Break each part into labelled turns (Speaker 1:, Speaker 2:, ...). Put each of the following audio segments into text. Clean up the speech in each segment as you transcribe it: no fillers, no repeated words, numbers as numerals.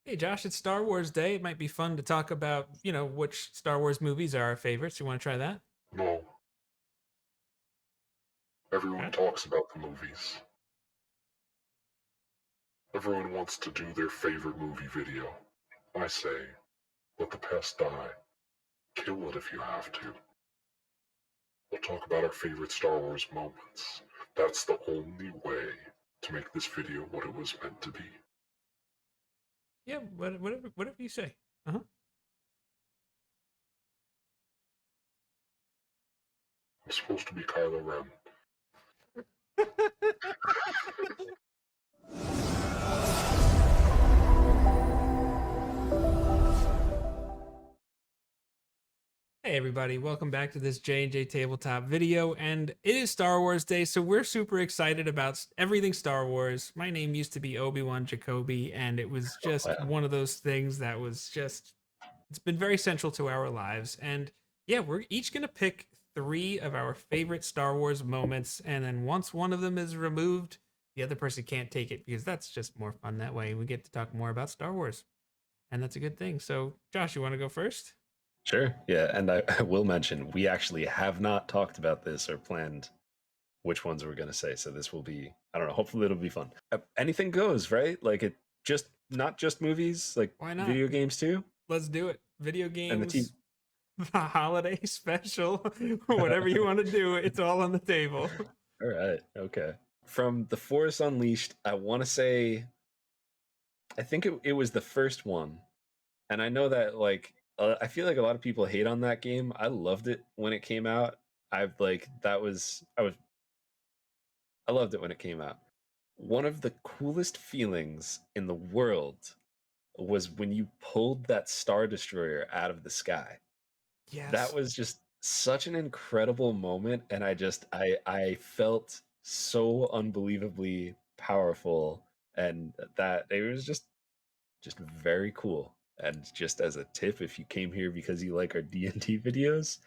Speaker 1: Hey Josh, it's Star Wars Day. It might be fun to talk about, which Star Wars movies are our favorites. You want to try that?
Speaker 2: No, everyone
Speaker 1: Okay.
Speaker 2: talks about the movies. Everyone wants to do their favorite movie video. I say, let the past die. Kill it if you have to. We'll talk about our favorite Star Wars moments. That's the only way to make this video what it was meant to be.
Speaker 1: Yeah, whatever you say. Uh-huh.
Speaker 2: I'm supposed to be Kylo Ren.
Speaker 1: Hey everybody, welcome back to this J&J Tabletop video, and it is Star Wars Day, so we're super excited about everything Star Wars. My name used to be Obi-Wan Jacoby, and it was
Speaker 2: Oh,
Speaker 1: just
Speaker 2: man.
Speaker 1: one of those things that was just, it's been very central to our lives. And yeah, we're each going to pick three of our favorite Star Wars moments, and then once one of them is removed, the other person can't take it because that's just more fun that way. We get to talk more about Star Wars, and that's a good thing. So, Josh, you want to go first?
Speaker 3: Sure. Yeah. And I will mention we actually have not talked about this or planned which ones we're going to say. So this will be, I don't know, hopefully it'll be fun. Anything goes, right? Like it just, not just movies, like
Speaker 1: Why not?
Speaker 3: video games too.
Speaker 1: Let's do it. Video
Speaker 3: And the
Speaker 1: games,
Speaker 3: team.
Speaker 1: the holiday special, whatever you want to do, it's all on the table.
Speaker 3: All right. Okay. From The Force Unleashed, I want to say, I think it was the first one. And I know that like, I feel like a lot of people hate on that game. I loved it when it came out. I loved it when it came out. One of the coolest feelings in the world was when you pulled that Star Destroyer out of the sky. That
Speaker 1: Yes.
Speaker 3: was just such an incredible moment, and I felt so unbelievably powerful, and that it was just very cool. And just as a tip, if you came here because you like our D&D videos,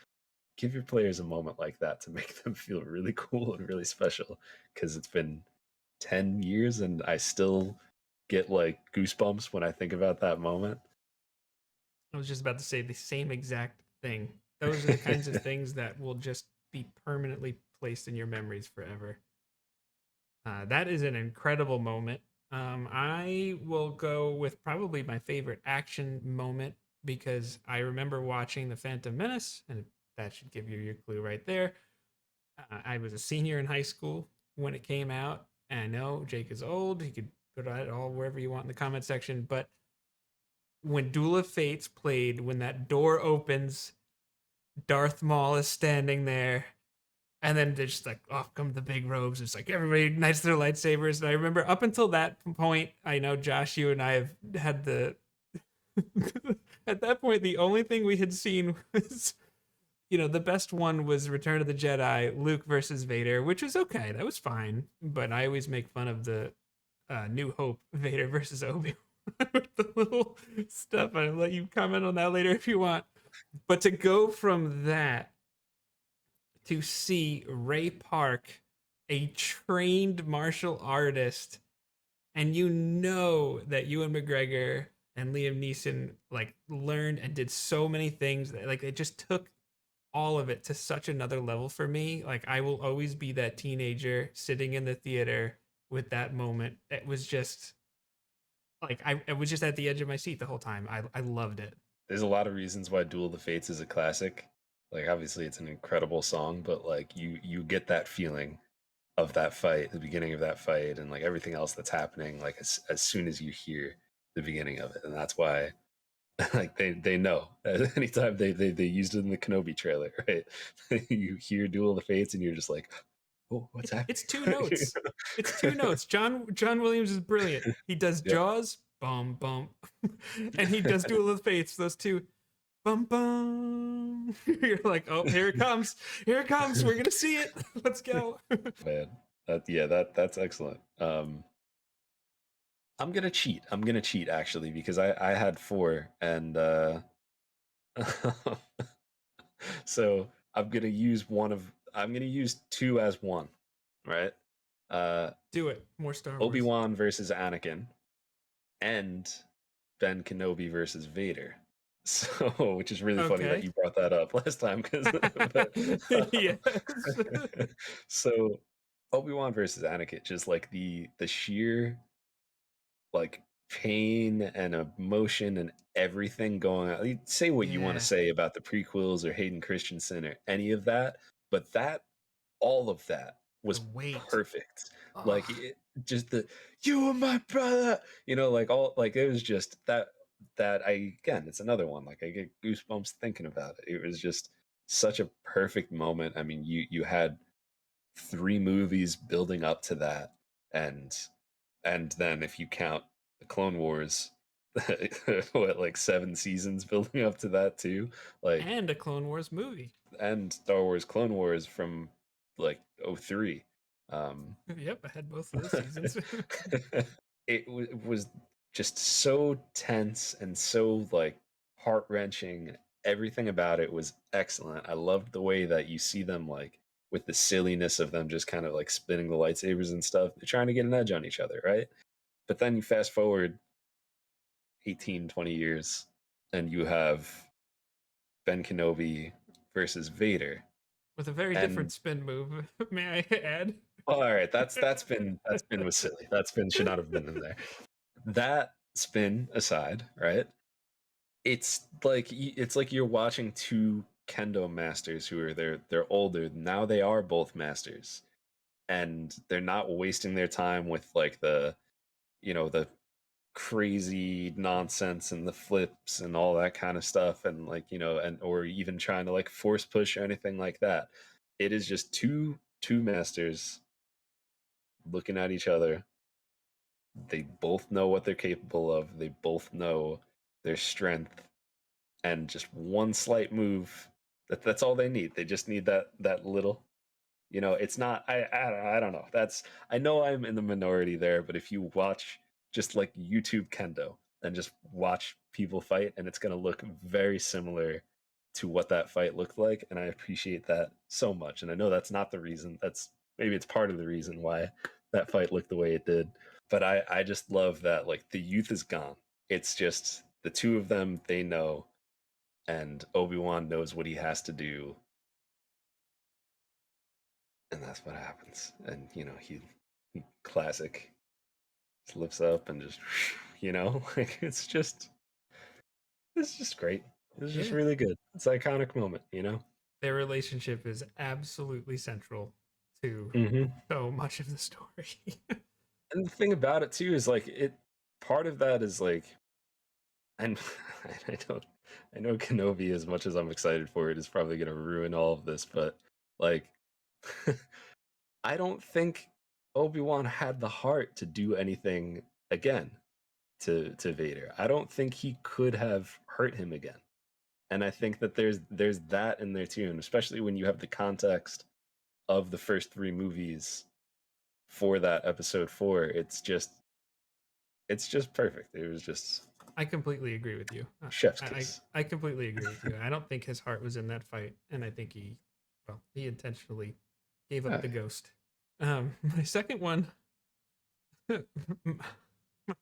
Speaker 3: give your players a moment like that to make them feel really cool and really special, because it's been 10 years and I still get like goosebumps when I think about that moment.
Speaker 1: I was just about to say the same exact thing. Those are the kinds of things that will just be permanently placed in your memories forever. That is an incredible moment. I will go with probably my favorite action moment because I remember watching The Phantom Menace, and that should give you your clue right there. I was a senior in high school when it came out. And I know Jake is old. He could put it all wherever you want in the comment section. But when Duel of Fates played, when that door opens, Darth Maul is standing there, and then they're just like, off come the big robes. It's like everybody ignites their lightsabers. And I remember up until that point, I know Josh, you and I have had the at that point, the only thing we had seen was, the best one was Return of the Jedi, Luke versus Vader, which was okay. That was fine. But I always make fun of the New Hope Vader versus Obi Wan with the little stuff. I'll let you comment on that later if you want. But to go from that to see Ray Park, a trained martial artist, and you know that Ewan McGregor and Liam Neeson like learned and did so many things that like it just took all of it to such another level for me. Like I will always be that teenager sitting in the theater with that moment. It was just like I was just at the edge of my seat the whole time. I loved it.
Speaker 3: There's a lot of reasons why Duel of the Fates is a classic. Like obviously it's an incredible song, but like you get that feeling of that fight, the beginning of that fight, and like everything else that's happening, like as soon as you hear the beginning of it. And that's why like they know anytime they used it in the Kenobi trailer, right? You hear Duel of the Fates and you're just like, oh, what's
Speaker 1: It's
Speaker 3: happening?
Speaker 1: two notes. It's two notes. John Williams is brilliant. He does
Speaker 3: Yep.
Speaker 1: Jaws, bum bum, and he does Duel of the Fates. Those two, bum bum. You're like, oh, here it comes. Here it comes. We're gonna see it. Let's go.
Speaker 3: Man, that's excellent. I'm gonna cheat. I'm gonna cheat actually because I had four and so I'm gonna use two as one, right? Uh
Speaker 1: Do it. More Star Wars.
Speaker 3: Obi-Wan versus Anakin and Ben Kenobi versus Vader. So, which is really funny that
Speaker 1: Okay.
Speaker 3: you brought that up last time, because
Speaker 1: Yes.
Speaker 3: so Obi-Wan versus Anakin, just like the sheer like pain and emotion and everything going on. You say what you want to
Speaker 1: Yeah.
Speaker 3: say about the prequels or Hayden Christensen or any of that, but that all of that
Speaker 1: The
Speaker 3: was
Speaker 1: weight.
Speaker 3: perfect.
Speaker 1: Ugh.
Speaker 3: Like just the "you are my brother," like all like it was just that I again, it's another one. Like I get goosebumps thinking about it. It was just such a perfect moment. I mean, you had 3 movies building up to that, and then if you count the Clone Wars, what, like 7 seasons building up to that too, like,
Speaker 1: And a Clone Wars movie.
Speaker 3: and Star Wars Clone Wars from like '03.
Speaker 1: Yep, I had both of those seasons.
Speaker 3: It was just so tense and so like heart-wrenching. Everything about it was excellent. I loved the way that you see them, like, with the silliness of them just kind of like spinning the lightsabers and stuff. They're trying to get an edge on each other, right? But then you fast forward 18, 20 years and you have Ben Kenobi versus Vader.
Speaker 1: With a very different
Speaker 3: And
Speaker 1: spin move, may I add?
Speaker 3: all right, that's been was silly. That spin should not have been in there. That spin aside, right? It's like you're watching 2 kendo masters who are they're older. Now they are both masters. And they're not wasting their time with like the crazy nonsense and the flips and all that kind of stuff, and and or even trying to like force push or anything like that. It is just two masters looking at each other. They both know what they're capable of. They both know their strength, and just one slight move. That's all they need. They just need that little. It's not. I don't know. I know I'm in the minority there, but if you watch just like YouTube kendo and just watch people fight, and it's gonna look very similar to what that fight looked like, and I appreciate that so much. And I know that's not the reason. That's maybe it's part of the reason why that fight looked the way it did. But I just love that, like, the youth is gone. It's just the two of them. They know, and Obi-Wan knows what he has to do, and that's what happens. And he classic lifts up and just like it's just great. It's just
Speaker 1: Yeah.
Speaker 3: really good. It's an iconic moment.
Speaker 1: Their relationship is absolutely central to
Speaker 3: Mm-hmm.
Speaker 1: so much of the story.
Speaker 3: And the thing about it too is like part of that is like, and I don't I know Kenobi, as much as I'm excited for it, is probably gonna ruin all of this, but like I don't think Obi-Wan had the heart to do anything again to Vader. I don't think he could have hurt him again. And I think that there's that in there too, and especially when you have the context of the first 3 movies for that episode 4, it's just perfect. It was just
Speaker 1: I completely agree with you.
Speaker 3: chef's
Speaker 1: I, I
Speaker 3: kiss.
Speaker 1: I completely agree with you. I don't think his heart was in that fight, and I think he intentionally gave up
Speaker 3: Yeah.
Speaker 1: the ghost. My second one, my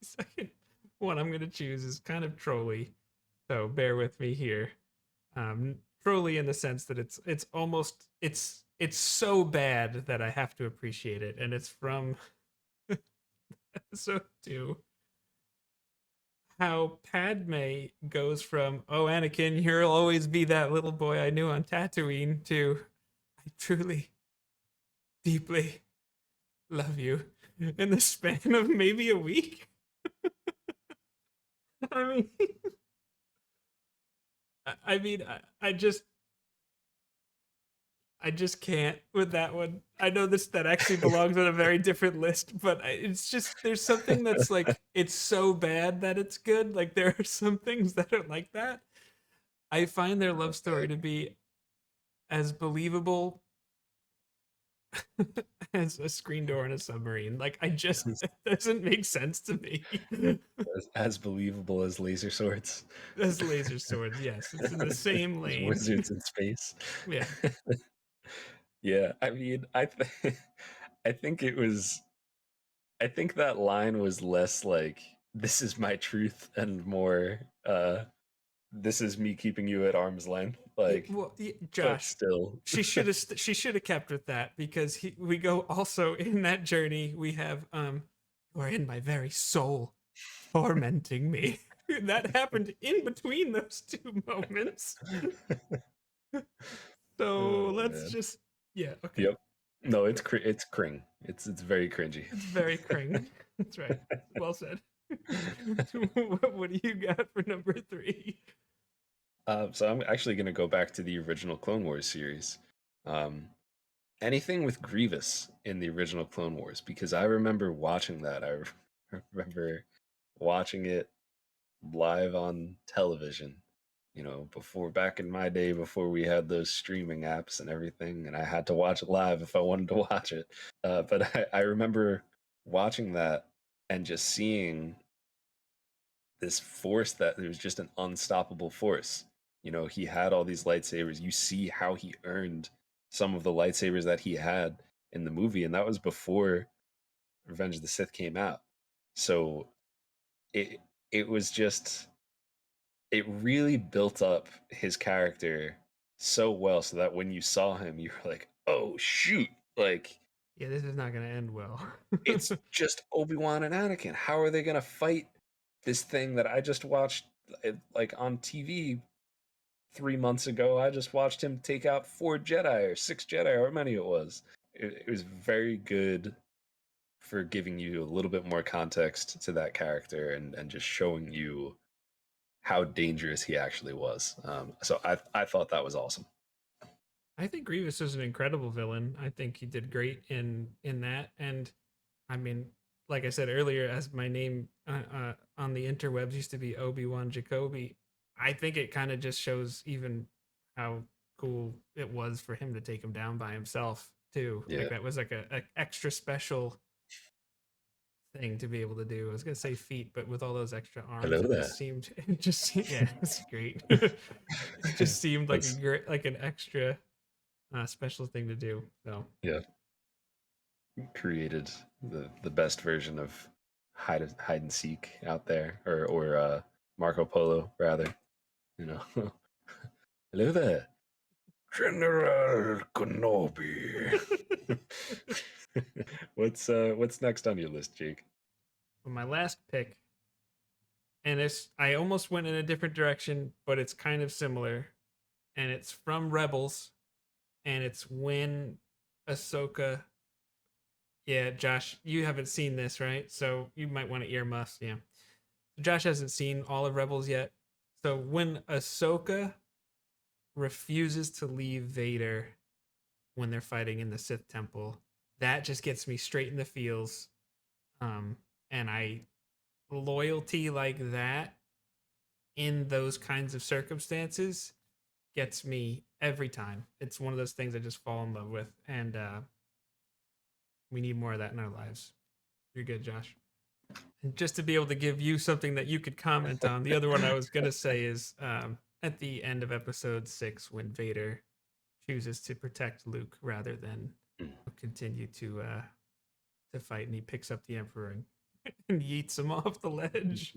Speaker 1: second one I'm gonna choose is kind of trolly, so bear with me here. Trolly in the sense that it's almost it's so bad that I have to appreciate it, and it's from episode 2. How Padme goes from "Oh, Anakin, you'll always be that little boy I knew on Tatooine" to "I truly, deeply love you" in the span of maybe a week. I mean, I just can't with that one. I know that actually belongs on a very different list, but it's just there's something that's like it's so bad that it's good. Like there are some things that are like that. I find their love story to be as believable as a screen door in a submarine. Like it doesn't make sense to me.
Speaker 3: As believable as laser swords.
Speaker 1: As laser swords, yes, it's in the same
Speaker 3: As
Speaker 1: lane.
Speaker 3: wizards in space.
Speaker 1: Yeah,
Speaker 3: Yeah, I mean, I think it was. I think that line was less like this is my truth, and more this is me keeping you at arm's length. Like,
Speaker 1: Well,
Speaker 3: but
Speaker 1: Josh,
Speaker 3: still,
Speaker 1: she should have kept with that, because we go also in that journey. We have you are in my very soul, tormenting me. That happened in between those two moments. So
Speaker 3: oh
Speaker 1: let's
Speaker 3: man.
Speaker 1: just okay.
Speaker 3: Yep. No, it's it's cring. It's very cringy.
Speaker 1: It's very cring. That's right. Well said. What do you got for number 3?
Speaker 3: So I'm actually going to go back to the original Clone Wars series. Um, anything with Grievous in the original Clone Wars, because I remember watching that. I remember watching it live on television. You know, before, back in my day, before we had those streaming apps and everything, and I had to watch it live if I wanted to watch it. But I remember watching that and just seeing this force that it was just an unstoppable force. You know, he had all these lightsabers. You see how he earned some of the lightsabers that he had in the movie, and that was before Revenge of the Sith came out. So it it was just, it really built up his character so well, so that when you saw him, you were like, oh shoot, like
Speaker 1: Yeah, this is not going to end well.
Speaker 3: it's just Obi-Wan and Anakin. How are they gonna fight this thing that I just watched like on TV 3 months ago? I just watched him take out 4 Jedi or 6 Jedi, or how many it was. It was very good for giving you a little bit more context to that character, and just showing you how dangerous he actually was. So I thought that was awesome.
Speaker 1: I think Grievous is an incredible villain. I think he did great in that, and I mean, like I said earlier, as my name on the interwebs used to be Obi-Wan Jacoby, I think it kind of just shows even how cool it was for him to take him down by himself too.
Speaker 3: Yeah,
Speaker 1: Like that was like a extra special thing to be able to do. I was gonna say feet, but with all those extra arms,
Speaker 3: hello there.
Speaker 1: it just seemed, yeah, it's great. It just seemed like a
Speaker 3: That's,
Speaker 1: great, like an extra special thing to do. So
Speaker 3: yeah, created the best version of hide and seek out there, or Marco Polo rather. You know, hello there, General Kenobi. What's next on your list, Jake?
Speaker 1: my last pick, and it's I almost went in a different direction, but it's kind of similar, and it's from Rebels, and it's when Ahsoka. Yeah, Josh, you haven't seen this, right? So you might want to earmuffs. Yeah, Josh hasn't seen all of Rebels yet. So when Ahsoka refuses to leave Vader when they're fighting in the Sith Temple, that just gets me straight in the feels. And I loyalty like that in those kinds of circumstances gets me every time. It's one of those things I just fall in love with, and we need more of that in our lives. You're good, Josh. And just to be able to give you something that you could comment on, the other one I was gonna say is at the end of episode 6 when Vader chooses to protect Luke rather than continue to fight, and he picks up the Emperor and yeets him off the ledge.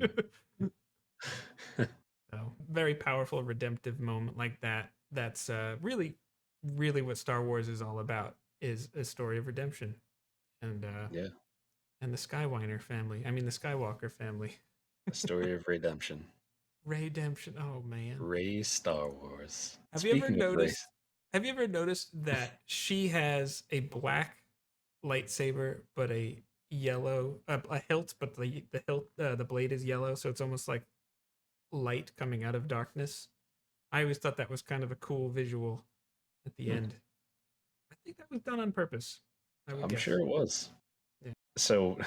Speaker 1: So very powerful redemptive moment like that. That's really, really what Star Wars is all about, is a story of redemption, and
Speaker 3: Yeah,
Speaker 1: and the Skywalker family. I mean, the Skywalker family.
Speaker 3: a story of redemption.
Speaker 1: Redemption. Oh man.
Speaker 3: Ray Star Wars.
Speaker 1: Have you ever
Speaker 3: Speaking of
Speaker 1: noticed?
Speaker 3: race,
Speaker 1: Have you ever noticed that she has a black lightsaber, but a yellow a hilt, but the hilt the blade is yellow, so it's almost like light coming out of darkness. I always thought that was kind of a cool visual at the end. I think that was done on purpose. I would
Speaker 3: I'm
Speaker 1: guess.
Speaker 3: sure it was.
Speaker 1: Yeah.
Speaker 3: So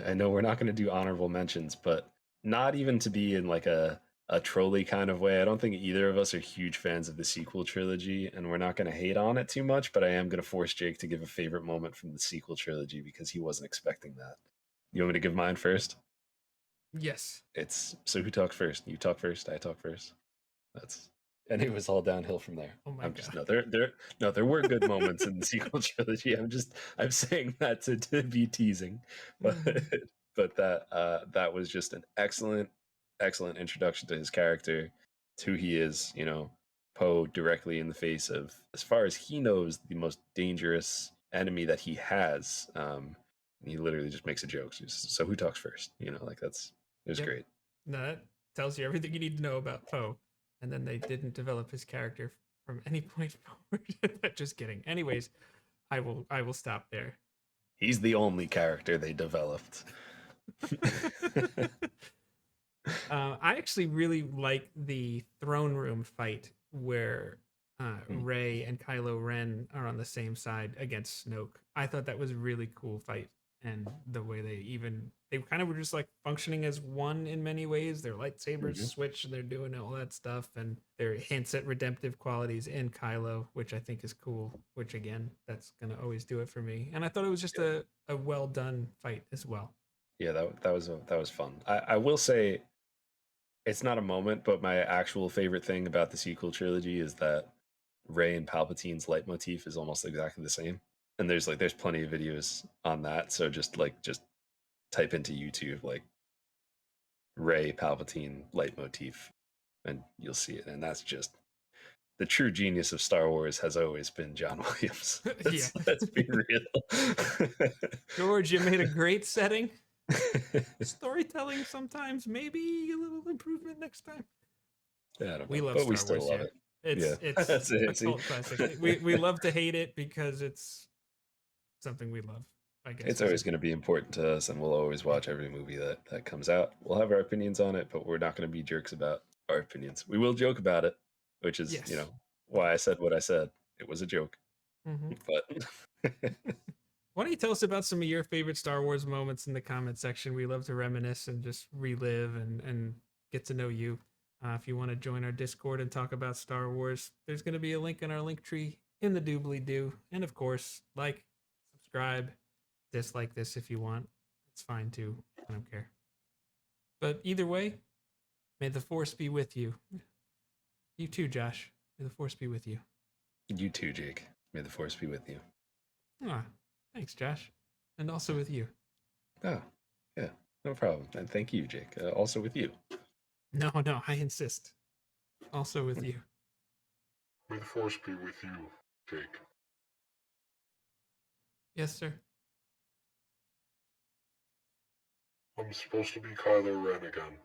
Speaker 3: I know we're not going to do honorable mentions, but not even to be in like a trolley kind of way. I don't think either of us are huge fans of the sequel trilogy, and we're not going to hate on it too much, but I am going to force Jake to give a favorite moment from the sequel trilogy because he wasn't expecting that. You want me to give mine first?
Speaker 1: Yes.
Speaker 3: It's, so who talks first? You talk first, I talk first. That's, and it was all downhill from there.
Speaker 1: Oh my
Speaker 3: I'm just,
Speaker 1: god.
Speaker 3: there were good moments in the sequel trilogy. I'm saying that to be teasing, but but that was just an excellent introduction to his character, to who he is. You know, Poe directly in the face of, as far as he knows, the most dangerous enemy that he has. And he literally just makes a joke. So who talks first? You know, like it was
Speaker 1: Yep.
Speaker 3: great.
Speaker 1: No, that tells you everything you need to know about Poe. And then they didn't develop his character from any point forward. Just kidding. Anyways, I will stop there.
Speaker 3: He's the only character they developed.
Speaker 1: I actually really like the throne room fight where Rey and Kylo Ren are on the same side against Snoke. I thought that was a really cool fight, and the way they kind of were just like functioning as one in many ways. Their lightsabers switch, and they're doing all that stuff, and there are hints at redemptive qualities in Kylo, which I think is cool. Which again, that's gonna always do it for me. And I thought it was just a well done fight as well.
Speaker 3: Yeah, that was fun. I will say, it's not a moment, but my actual favorite thing about the sequel trilogy is that Rey and Palpatine's leitmotif is almost exactly the same. And there's plenty of videos on that. So just type into YouTube like Rey Palpatine leitmotif and you'll see it. And that's just the true genius of Star Wars has always been John Williams. Let's be real.
Speaker 1: George, you made a great setting. Storytelling sometimes, maybe a little improvement next time.
Speaker 3: Yeah, I don't
Speaker 1: we
Speaker 3: know,
Speaker 1: love
Speaker 3: but
Speaker 1: Star
Speaker 3: we still
Speaker 1: Wars
Speaker 3: love
Speaker 1: here.
Speaker 3: it.
Speaker 1: It's
Speaker 3: That's it.
Speaker 1: a cult classic. We love to hate it because it's something we love. I guess
Speaker 3: It's always going to be important to us, and we'll always watch every movie that comes out. We'll have our opinions on it, but we're not going to be jerks about our opinions. We will joke about it, which is
Speaker 1: Yes.
Speaker 3: why I said what I said. It was a joke, but
Speaker 1: Why don't you tell us about some of your favorite Star Wars moments in the comment section? We love to reminisce and just relive and get to know you. If you want to join our Discord and talk about Star Wars, there's going to be a link in our link tree in the doobly doo. And of course, like, subscribe, dislike this if you want. It's fine too. I don't care. But either way, may the Force be with you. You too, Josh. May the Force be with you.
Speaker 3: You too, Jake. May the Force be with you.
Speaker 1: Ah, thanks, Josh. And also with you.
Speaker 3: Oh, yeah, no problem. And thank you, Jake. Also with you.
Speaker 1: No, I insist. Also with you.
Speaker 2: May the Force be with you, Jake.
Speaker 1: Yes, sir.
Speaker 2: I'm supposed to be Kylo Ren again.